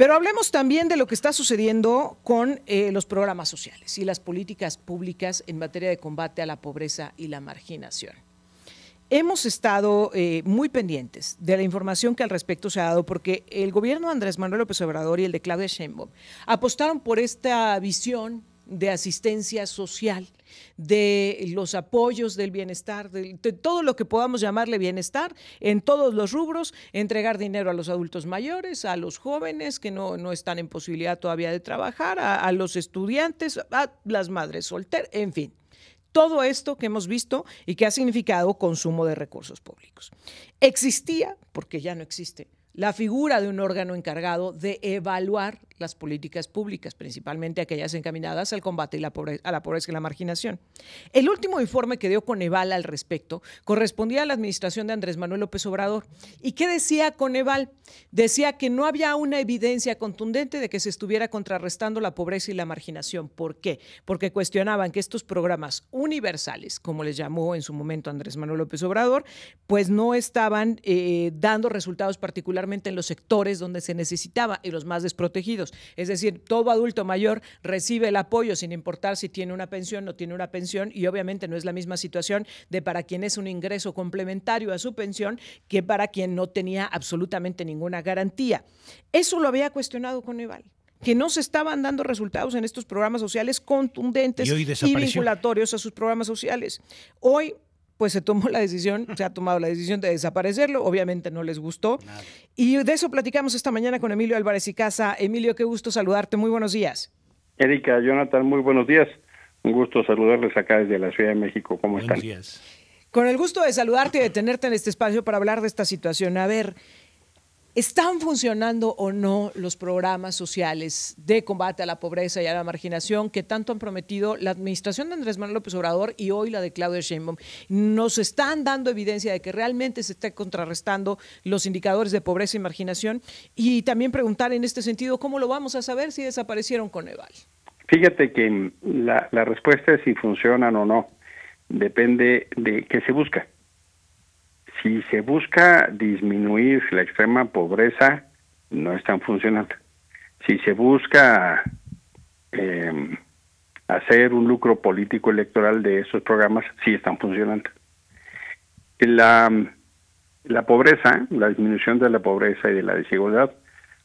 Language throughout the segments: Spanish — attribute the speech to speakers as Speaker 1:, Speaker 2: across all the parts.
Speaker 1: Pero hablemos también de lo que está sucediendo con los programas sociales y las políticas públicas en materia de combate a la pobreza y la marginación. Hemos estado muy pendientes de la información que al respecto se ha dado porque el gobierno de Andrés Manuel López Obrador y el de Claudia Sheinbaum apostaron por esta visión de asistencia social, de los apoyos del bienestar, de todo lo que podamos llamarle bienestar en todos los rubros, entregar dinero a los adultos mayores, a los jóvenes que no están en posibilidad todavía de trabajar, a los estudiantes, a las madres solteras, en fin. Todo esto que hemos visto y que ha significado consumo de recursos públicos. Existía, porque ya no existe, la figura de un órgano encargado de evaluar las políticas públicas, principalmente aquellas encaminadas al combate a la pobreza y la marginación. El último informe que dio Coneval al respecto correspondía a la administración de Andrés Manuel López Obrador. ¿Y qué decía Coneval? Decía que no había una evidencia contundente de que se estuviera contrarrestando la pobreza y la marginación. ¿Por qué? Porque cuestionaban que estos programas universales, como les llamó en su momento Andrés Manuel López Obrador, pues no estaban dando resultados particularmente en los sectores donde se necesitaba y los más desprotegidos. Es decir, todo adulto mayor recibe el apoyo sin importar si tiene una pensión o no tiene una pensión, y obviamente no es la misma situación de para quien es un ingreso complementario a su pensión que para quien no tenía absolutamente ninguna garantía. Eso lo había cuestionado Coneval, que no se estaban dando resultados en estos programas sociales contundentes y vinculatorios a sus programas sociales. Hoy pues se ha tomado la decisión de desaparecerlo, obviamente no les gustó. Nada. Y de eso platicamos esta mañana con Emilio Álvarez y Casa. Emilio, qué gusto saludarte, muy buenos días.
Speaker 2: Erika, Jonathan, muy buenos días. Un gusto saludarles acá desde la Ciudad de México. ¿Cómo están?
Speaker 3: Buenos días.
Speaker 1: Con el gusto de saludarte y de tenerte en este espacio para hablar de esta situación. A ver, ¿están funcionando o no los programas sociales de combate a la pobreza y a la marginación que tanto han prometido la administración de Andrés Manuel López Obrador y hoy la de Claudia Sheinbaum? ¿Nos están dando evidencia de que realmente se está contrarrestando los indicadores de pobreza y marginación? Y también preguntar en este sentido, ¿cómo lo vamos a saber si desaparecieron Coneval?
Speaker 2: Fíjate que la respuesta es si funcionan o no. Depende de qué se busca. Si se busca disminuir la extrema pobreza, no están funcionando. Si se busca hacer un lucro político electoral de esos programas, sí están funcionando. La pobreza, la disminución de la pobreza y de la desigualdad,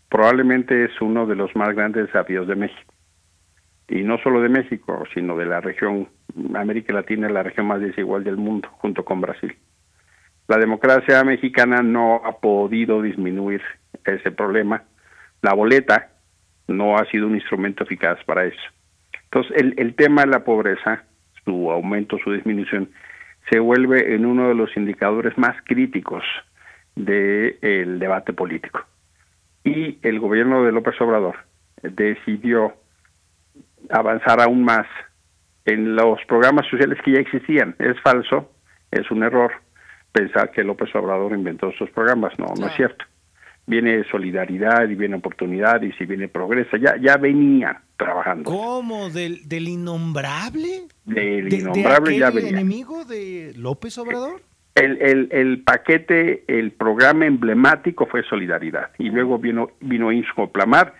Speaker 2: probablemente es uno de los más grandes desafíos de México. Y no solo de México, sino de la región, América Latina es la región más desigual del mundo, junto con Brasil. La democracia mexicana no ha podido disminuir ese problema. La boleta no ha sido un instrumento eficaz para eso. Entonces, el tema de la pobreza, su aumento, su disminución, se vuelve en uno de los indicadores más críticos del debate político. Y el gobierno de López Obrador decidió avanzar aún más en los programas sociales que ya existían. Es falso, es un error pensar que López Obrador inventó esos programas. No es cierto. Viene solidaridad y viene oportunidad y si viene progreso, ya venía trabajando.
Speaker 3: ¿Cómo? ¿Del innombrable?
Speaker 2: Del innombrable ya venía.
Speaker 3: ¿Enemigo de López Obrador?
Speaker 2: El paquete, el programa emblemático fue solidaridad y luego vino Inscoplamar.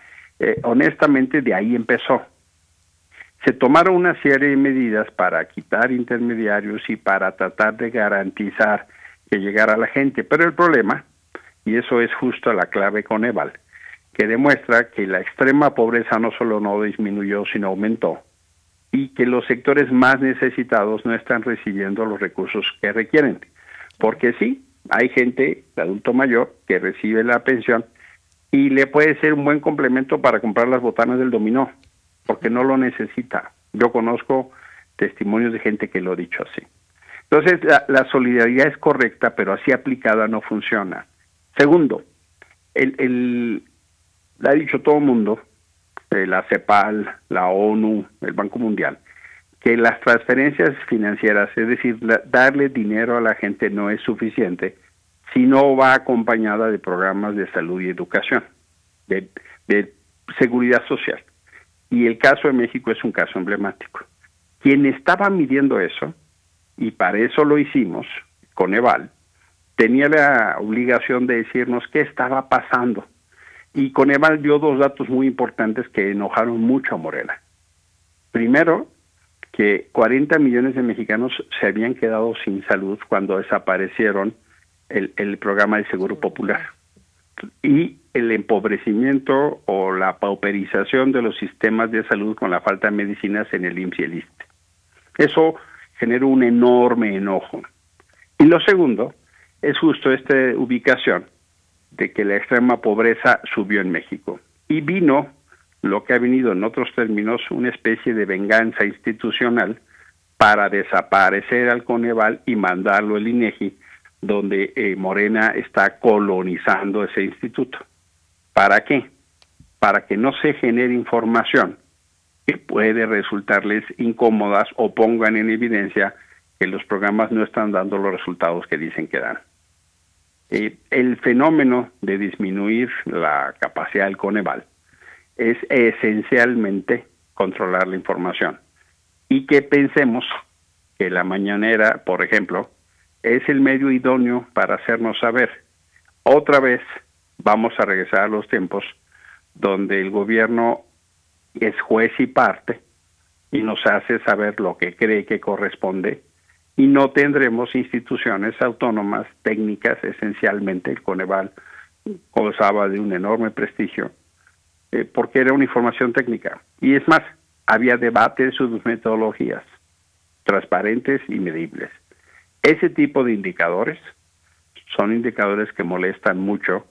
Speaker 2: Honestamente, de ahí empezó. Se tomaron una serie de medidas para quitar intermediarios y para tratar de garantizar que llegara a la gente. Pero el problema, y eso es justo la clave Coneval, que demuestra que la extrema pobreza no solo no disminuyó, sino aumentó, y que los sectores más necesitados no están recibiendo los recursos que requieren. Porque sí, hay gente de adulto mayor que recibe la pensión y le puede ser un buen complemento para comprar las botanas del dominó, porque no lo necesita. Yo conozco testimonios de gente que lo ha dicho así. Entonces, la solidaridad es correcta, pero así aplicada no funciona. Segundo, ha dicho todo el mundo, la CEPAL, la ONU, el Banco Mundial, que las transferencias financieras, es decir, darle dinero a la gente no es suficiente si no va acompañada de programas de salud y educación, de seguridad social. Y el caso de México es un caso emblemático. Quien estaba midiendo eso, y para eso lo hicimos, Coneval, tenía la obligación de decirnos qué estaba pasando. Y Coneval dio dos datos muy importantes que enojaron mucho a Morena. Primero, que 40 millones de mexicanos se habían quedado sin salud cuando desaparecieron el programa de Seguro Popular. Y el empobrecimiento o la pauperización de los sistemas de salud con la falta de medicinas en el IMSS y el ISSSTE. Eso generó un enorme enojo. Y lo segundo es justo esta ubicación de que la extrema pobreza subió en México. Y vino lo que ha venido en otros términos una especie de venganza institucional para desaparecer al Coneval y mandarlo al INEGI, donde Morena está colonizando ese instituto. ¿Para qué? Para que no se genere información que puede resultarles incómodas o pongan en evidencia que los programas no están dando los resultados que dicen que dan. El fenómeno de disminuir la capacidad del Coneval es esencialmente controlar la información y que pensemos que la mañanera, por ejemplo, es el medio idóneo para hacernos saber. Otra vez vamos a regresar a los tiempos donde el gobierno es juez y parte y nos hace saber lo que cree que corresponde, y no tendremos instituciones autónomas técnicas. Esencialmente el Coneval gozaba de un enorme prestigio porque era una información técnica, y es más, había debate de sus metodologías transparentes y medibles. Ese tipo de indicadores son indicadores que molestan mucho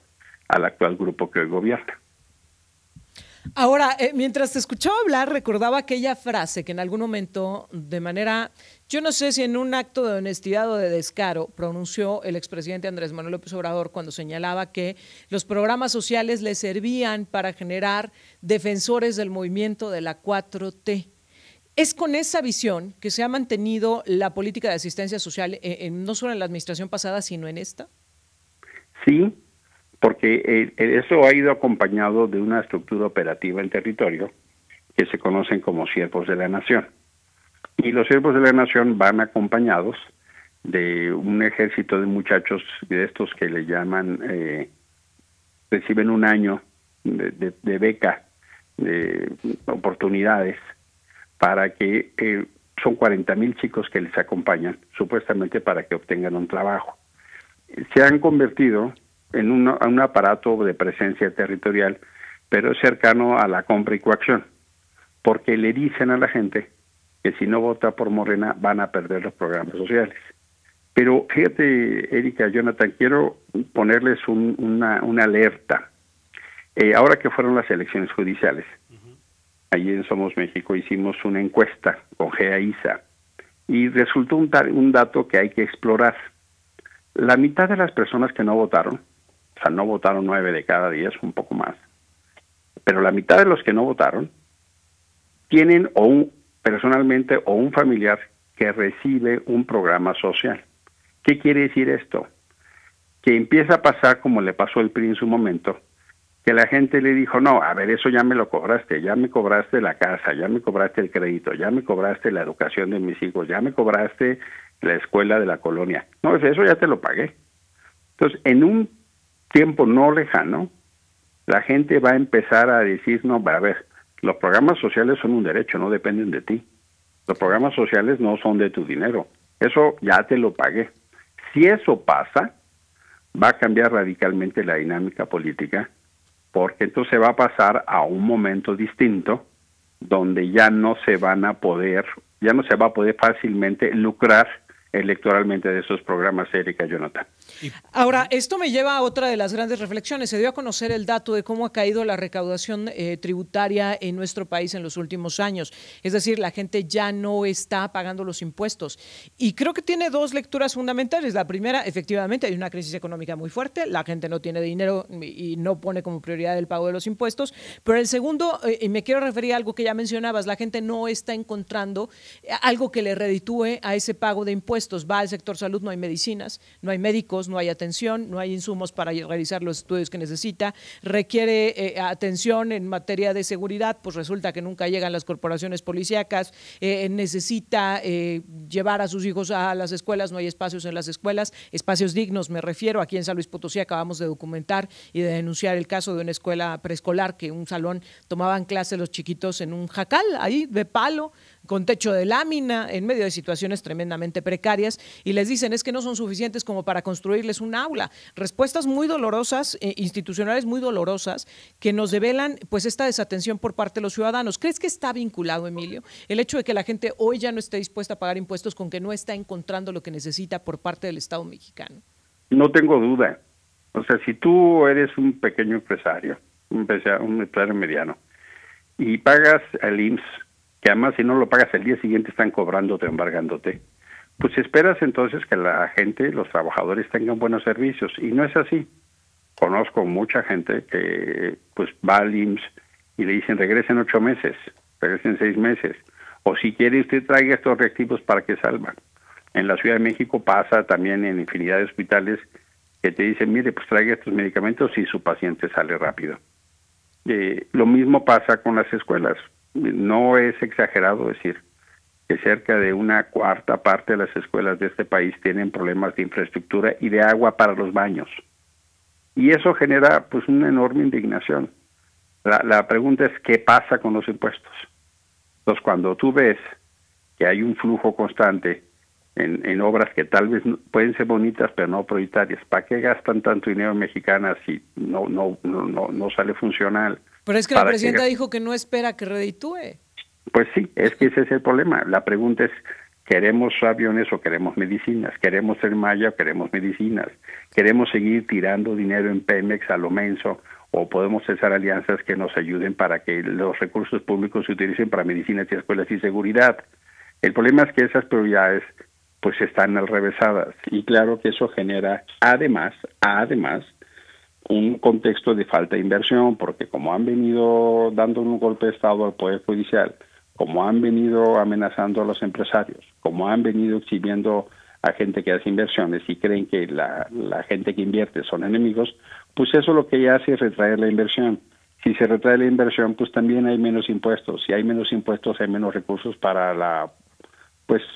Speaker 2: al actual grupo que hoy gobierna.
Speaker 1: Ahora, mientras te escuchaba hablar, recordaba aquella frase que en algún momento, de manera, yo no sé si en un acto de honestidad o de descaro, pronunció el expresidente Andrés Manuel López Obrador cuando señalaba que los programas sociales le servían para generar defensores del movimiento de la 4T. Es con esa visión que se ha mantenido la política de asistencia social, no solo en la administración pasada, sino en esta.
Speaker 2: Sí, porque eso ha ido acompañado de una estructura operativa en territorio que se conocen como siervos de la nación. Y los siervos de la nación van acompañados de un ejército de muchachos de estos que le llaman, reciben un año de beca, de oportunidades, para que son 40,000 chicos que les acompañan, supuestamente para que obtengan un trabajo. Se han convertido en un aparato de presencia territorial, pero es cercano a la compra y coacción, porque le dicen a la gente que si no vota por Morena van a perder los programas sociales. Pero fíjate, Erika, Jonathan, quiero ponerles una alerta. Ahora que fueron las elecciones judiciales, allí en Somos México hicimos una encuesta con GEAISA y resultó un dato que hay que explorar. La mitad de las personas que no votaron, o sea, no votaron 9 de cada 10, un poco más, pero la mitad de los que no votaron tienen personalmente o un familiar que recibe un programa social. ¿Qué quiere decir esto? Que empieza a pasar como le pasó al PRI en su momento, que la gente le dijo, no, a ver, eso ya me lo cobraste, ya me cobraste la casa, ya me cobraste el crédito, ya me cobraste la educación de mis hijos, ya me cobraste la escuela de la colonia. No, eso ya te lo pagué. Entonces, en un tiempo no lejano, la gente va a empezar a decir, no, a ver, los programas sociales son un derecho, no dependen de ti. Los programas sociales no son de tu dinero. Eso ya te lo pagué. Si eso pasa, va a cambiar radicalmente la dinámica política, porque entonces va a pasar a un momento distinto donde ya no se va a poder fácilmente lucrar electoralmente de esos programas, Erika, Jonathan.
Speaker 1: Ahora, esto me lleva a otra de las grandes reflexiones. Se dio a conocer el dato de cómo ha caído la recaudación tributaria en nuestro país en los últimos años. Es decir, la gente ya no está pagando los impuestos. Y creo que tiene dos lecturas fundamentales. La primera, efectivamente, hay una crisis económica muy fuerte. La gente no tiene dinero y no pone como prioridad el pago de los impuestos. Pero el segundo, y me quiero referir a algo que ya mencionabas, la gente no está encontrando algo que le reditúe a ese pago de impuestos. Va al sector salud, no hay medicinas, no hay médicos, no hay atención, no hay insumos para realizar los estudios que necesita, requiere atención en materia de seguridad, pues resulta que nunca llegan las corporaciones policíacas, necesita llevar a sus hijos a las escuelas, no hay espacios en las escuelas, espacios dignos me refiero. Aquí en San Luis Potosí acabamos de documentar y de denunciar el caso de una escuela preescolar que un salón tomaban clase los chiquitos en un jacal, ahí de palo, con techo de lámina, en medio de situaciones tremendamente precarias, y les dicen es que no son suficientes como para construirles un aula. Respuestas muy dolorosas, institucionales muy dolorosas, que nos develan pues esta desatención por parte de los ciudadanos. ¿Crees que está vinculado, Emilio, el hecho de que la gente hoy ya no esté dispuesta a pagar impuestos con que no está encontrando lo que necesita por parte del Estado mexicano?
Speaker 2: No tengo duda. O sea, si tú eres un pequeño empresario, un empresario mediano, y pagas al IMSS, que además si no lo pagas el día siguiente están cobrándote, embargándote, pues esperas entonces que la gente, los trabajadores tengan buenos servicios, y no es así. Conozco mucha gente que pues va al IMSS y le dicen regresen 8 meses, regresen 6 meses, o si quiere usted traiga estos reactivos para que salvan. En la Ciudad de México pasa también en infinidad de hospitales que te dicen, mire, pues traiga estos medicamentos y su paciente sale rápido. Lo mismo pasa con las escuelas. No es exagerado decir que cerca de una cuarta parte de las escuelas de este país tienen problemas de infraestructura y de agua para los baños. Y eso genera pues una enorme indignación. La pregunta es, ¿qué pasa con los impuestos? Entonces, cuando tú ves que hay un flujo constante en obras que tal vez pueden ser bonitas pero no prioritarias, ¿para qué gastan tanto dinero en mexicanas si no sale funcional?
Speaker 1: Pero es que la presidenta dijo que no espera que reditúe.
Speaker 2: Pues sí, es que ese es el problema. La pregunta es, ¿queremos aviones o queremos medicinas? ¿Queremos ser Maya o queremos medicinas? ¿Queremos seguir tirando dinero en Pemex a lo menso o podemos hacer alianzas que nos ayuden para que los recursos públicos se utilicen para medicinas y escuelas y seguridad? El problema es que esas prioridades pues están alrevesadas, y claro que eso genera además un contexto de falta de inversión, porque como han venido dando un golpe de Estado al Poder Judicial, como han venido amenazando a los empresarios, como han venido exhibiendo a gente que hace inversiones y creen que la gente que invierte son enemigos, pues eso lo que hace es retraer la inversión. Si se retrae la inversión, pues también hay menos impuestos. Si hay menos impuestos, hay menos recursos para la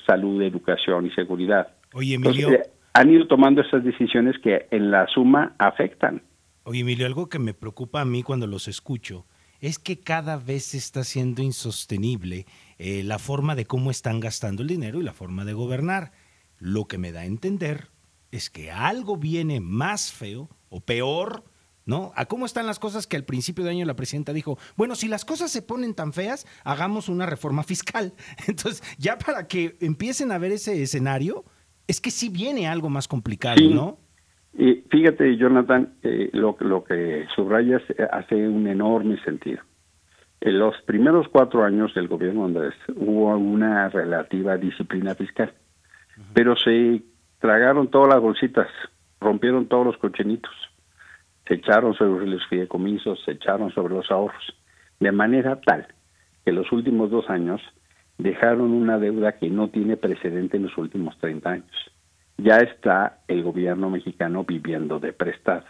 Speaker 2: salud, educación y seguridad.
Speaker 3: Oye, Emilio.
Speaker 2: Entonces, han ido tomando esas decisiones que en la suma afectan.
Speaker 3: Oye, Emilio, algo que me preocupa a mí cuando los escucho es que cada vez se está haciendo insostenible la forma de cómo están gastando el dinero y la forma de gobernar. Lo que me da a entender es que algo viene más feo o peor, ¿no? A cómo están las cosas, que al principio de año la presidenta dijo, bueno, si las cosas se ponen tan feas, hagamos una reforma fiscal. Entonces, ya para que empiecen a ver ese escenario, es que sí viene algo más complicado, sí, ¿no?
Speaker 2: Y fíjate, Jonathan, lo que subrayas hace un enorme sentido. En los primeros 4 años del gobierno Andrés hubo una relativa disciplina fiscal, pero se tragaron todas las bolsitas, rompieron todos los cochinitos, se echaron sobre los fideicomisos, se echaron sobre los ahorros, de manera tal que los últimos 2 años dejaron una deuda que no tiene precedente en los últimos 30 años. Ya está el gobierno mexicano viviendo de prestado.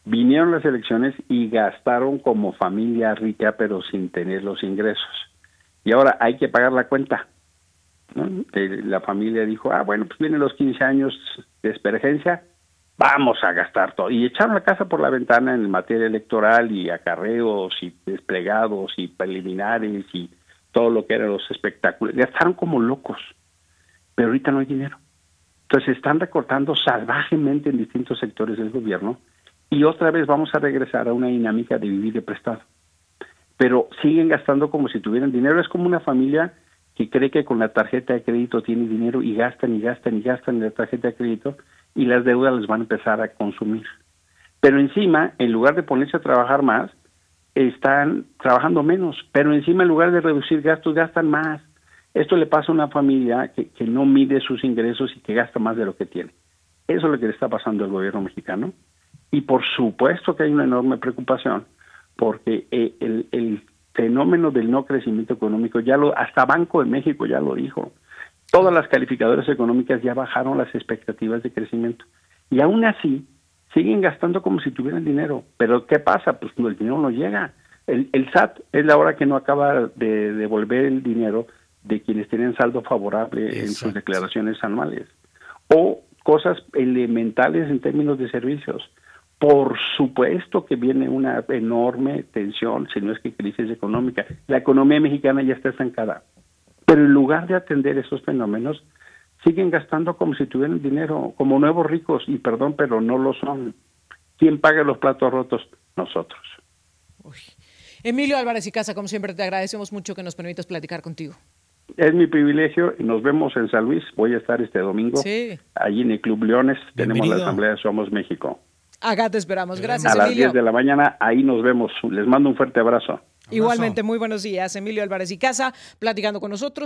Speaker 2: Vinieron las elecciones y gastaron como familia rica, pero sin tener los ingresos. Y ahora hay que pagar la cuenta, ¿no? La familia dijo, bueno, pues vienen los 15 años de emergencia, vamos a gastar todo. Y echaron la casa por la ventana en materia electoral y acarreos y desplegados y preliminares y todo lo que eran los espectáculos. Gastaron como locos, pero ahorita no hay dinero. Entonces están recortando salvajemente en distintos sectores del gobierno y otra vez vamos a regresar a una dinámica de vivir de prestado. Pero siguen gastando como si tuvieran dinero. Es como una familia que cree que con la tarjeta de crédito tiene dinero y gastan y gastan y gastan en la tarjeta de crédito y las deudas les van a empezar a consumir. Pero encima, en lugar de ponerse a trabajar más, están trabajando menos. Pero encima, en lugar de reducir gastos, gastan más. Esto le pasa a una familia que no mide sus ingresos y que gasta más de lo que tiene. Eso es lo que le está pasando al gobierno mexicano. Y por supuesto que hay una enorme preocupación, porque el fenómeno del no crecimiento económico, hasta Banco de México ya lo dijo. Todas las calificadoras económicas ya bajaron las expectativas de crecimiento. Y aún así, siguen gastando como si tuvieran dinero. Pero ¿qué pasa? Pues el dinero no llega. El SAT es la hora que no acaba de devolver el dinero de quienes tienen saldo favorable en sus declaraciones anuales. O cosas elementales en términos de servicios. Por supuesto que viene una enorme tensión, si no es que crisis económica. La economía mexicana ya está estancada. Pero en lugar de atender esos fenómenos, siguen gastando como si tuvieran dinero, como nuevos ricos, y perdón, pero no lo son. ¿Quién paga los platos rotos? Nosotros.
Speaker 1: Uy. Emilio Álvarez y Casa, como siempre, te agradecemos mucho que nos permitas platicar contigo.
Speaker 2: Es mi privilegio y nos vemos en San Luis. Voy a estar este domingo allí en el Club Leones. Tenemos la asamblea de Somos México.
Speaker 1: Acá te esperamos. Gracias,
Speaker 2: Emilio. A las
Speaker 1: Emilio.
Speaker 2: 10 de la mañana, ahí nos vemos. Les mando un fuerte abrazo.
Speaker 1: Igualmente, muy buenos días. Emilio Álvarez y Casa, platicando con nosotros.